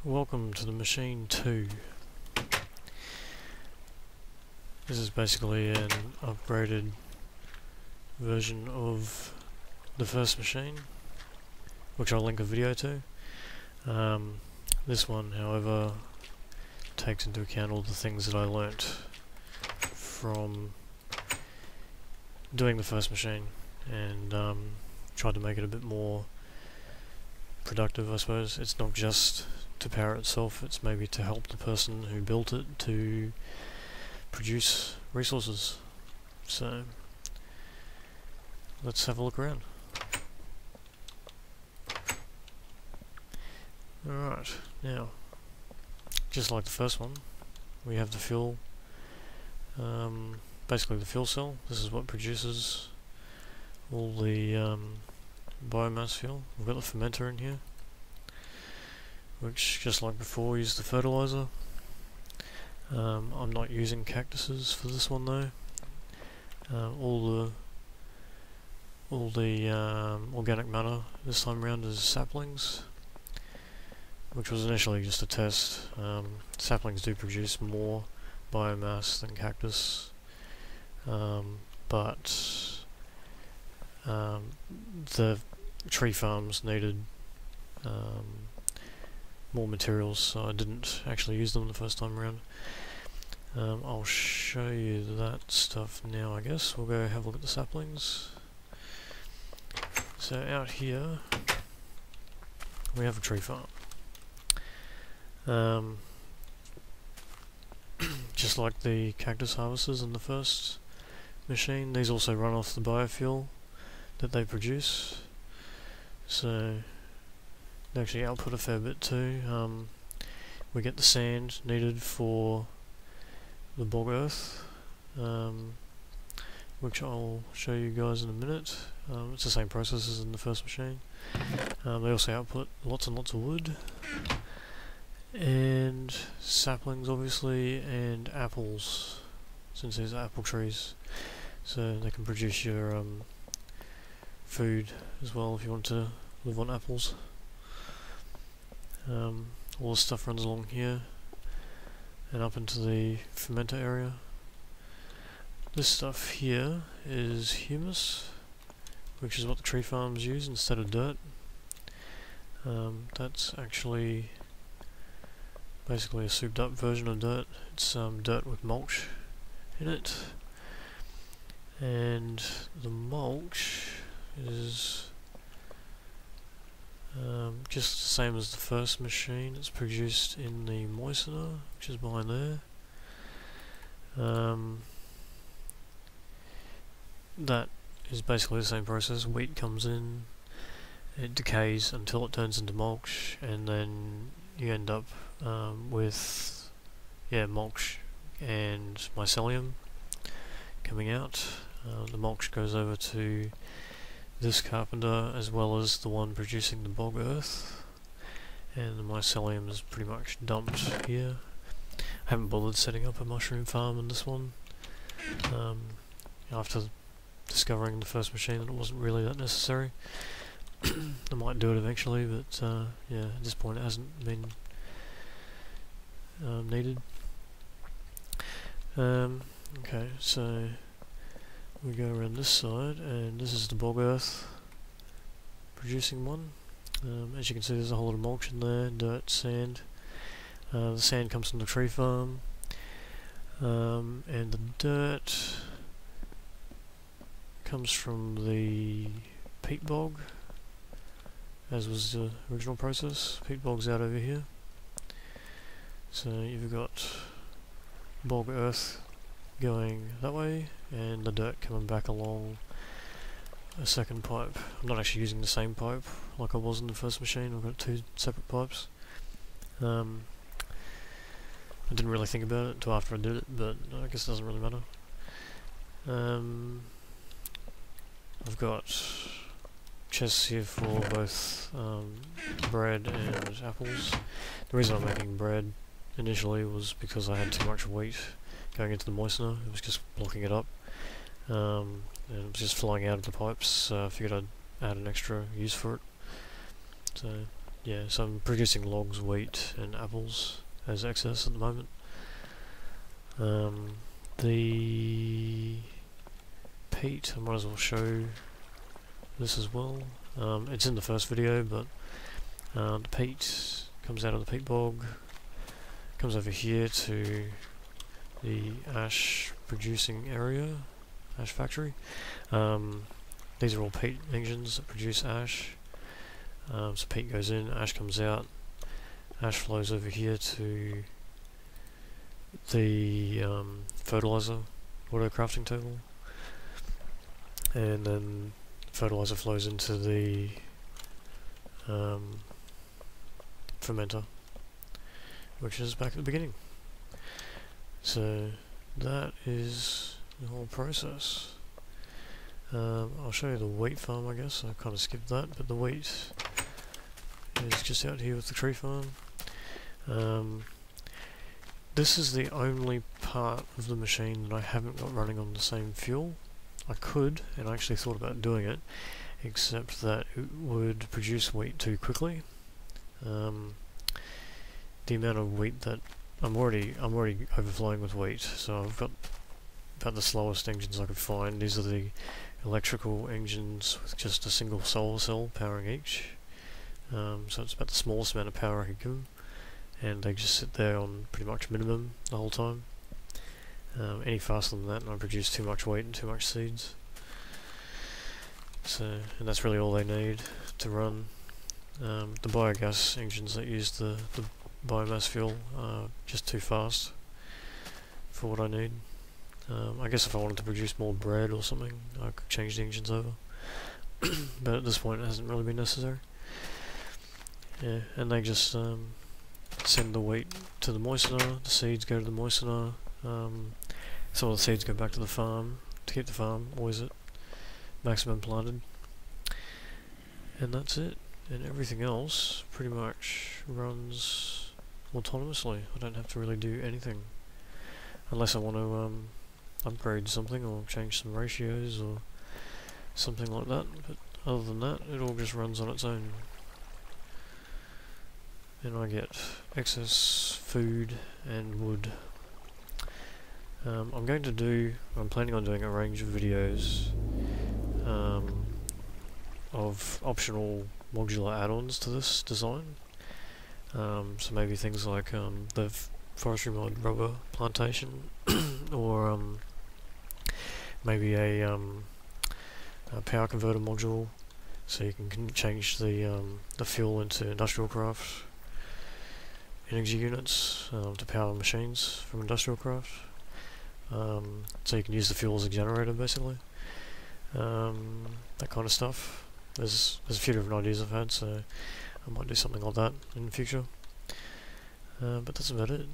Welcome to the Machine 2. This is basically an upgraded version of the first machine, which I'll link a video to. This one, however, takes into account all the things that I learnt from doing the first machine and tried to make it a bit more productive, I suppose. It's not just to power itself, it's maybe to help the person who built it to produce resources. So let's have a look around. Alright, now, just like the first one, we have the fuel, basically the fuel cell. This is what produces all the biomass fuel. We've got the fermenter in here, which, just like before, uses the fertilizer. I'm not using cactuses for this one though. All the organic matter this time around is saplings, which was initially just a test. Saplings do produce more biomass than cactus, but the tree farms needed more materials, so I didn't actually use them the first time around. I'll show you that stuff now, I guess. We'll go have a look at the saplings. So out here we have a tree farm. Just like the cactus harvesters in the first machine, these also run off the biofuel that they produce, so they actually output a fair bit too. We get the sand needed for the bog earth, which I'll show you guys in a minute. It's the same process as in the first machine. They also output lots and lots of wood, and saplings obviously, and apples, since these are apple trees, so they can produce your food as well if you want to live on apples. All this stuff runs along here and up into the fermenter area. This stuff here is humus, which is what the tree farms use instead of dirt. That's actually basically a souped up version of dirt. It's dirt with mulch in it, and the mulch is just the same as the first machine. It's produced in the moistener, which is behind there. That is basically the same process. Wheat comes in, it decays until it turns into mulch, and then you end up with mulch and mycelium coming out. The mulch goes over to this carpenter, as well as the one producing the bog earth, and the mycelium is pretty much dumped here. I haven't bothered setting up a mushroom farm in this one, after discovering the first machine that it wasn't really that necessary. I might do it eventually, but yeah, at this point it hasn't been needed. Okay, so we go around this side, and this is the bog earth producing one. As you can see, there's a whole lot of mulch in there, dirt, sand. The sand comes from the tree farm, and the dirt comes from the peat bog, as was the original process. Peat bog's out over here. So you've got bog earth going that way, and the dirt coming back along a second pipe. I'm not actually using the same pipe like I was in the first machine. I've got two separate pipes. I didn't really think about it until after I did it, but I guess it doesn't really matter. I've got chests here for both bread and apples. The reason I'm making bread initially was because I had too much wheat going into the moistener. It was just blocking it up, and it was just flowing out of the pipes, so I figured I'd add an extra use for it. So yeah, so I'm producing logs, wheat and apples as excess at the moment. The peat, I might as well show this as well. It's in the first video, but the peat comes out of the peat bog, comes over here to the ash producing area, ash factory. These are all peat engines that produce ash. So peat goes in, ash comes out, ash flows over here to the fertilizer auto crafting table, and then fertilizer flows into the fermenter, which is back at the beginning. So that is the whole process. I'll show you the wheat farm, I guess. I kind of skipped that, but the wheat is just out here with the tree farm. This is the only part of the machine that I haven't got running on the same fuel. I could, and I actually thought about doing it, except that it would produce wheat too quickly. The amount of wheat that I'm already overflowing with wheat, so I've got about the slowest engines I could find. These are the electrical engines with just a single solar cell powering each. So it's about the smallest amount of power I could give them, and they just sit there on pretty much minimum the whole time. Any faster than that and I produce too much weight and too much seeds. So, and that's really all they need to run. The biogas engines that use the biomass fuel are just too fast for what I need. I guess if I wanted to produce more bread or something, I could change the engines over. But at this point it hasn't really been necessary. Yeah, and they just send the wheat to the moistener, the seeds go to the moistener, some of the seeds go back to the farm to keep the farm always at maximum planted. And that's it. And everything else pretty much runs autonomously. I don't have to really do anything. Unless I want to upgrade something or change some ratios or something like that. But other than that, it all just runs on its own. And I get excess food and wood. I'm planning on doing a range of videos of optional modular add-ons to this design. So maybe things like the forestry mod rubber plantation, or maybe a power converter module, so you can change the fuel into industrial craft energy units to power machines from industrial craft. So you can use the fuel as a generator, basically. That kind of stuff. There's a few different ideas I've had, so I might do something like that in the future. But that's about it.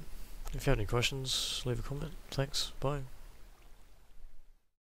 If you have any questions, leave a comment. Thanks. Bye.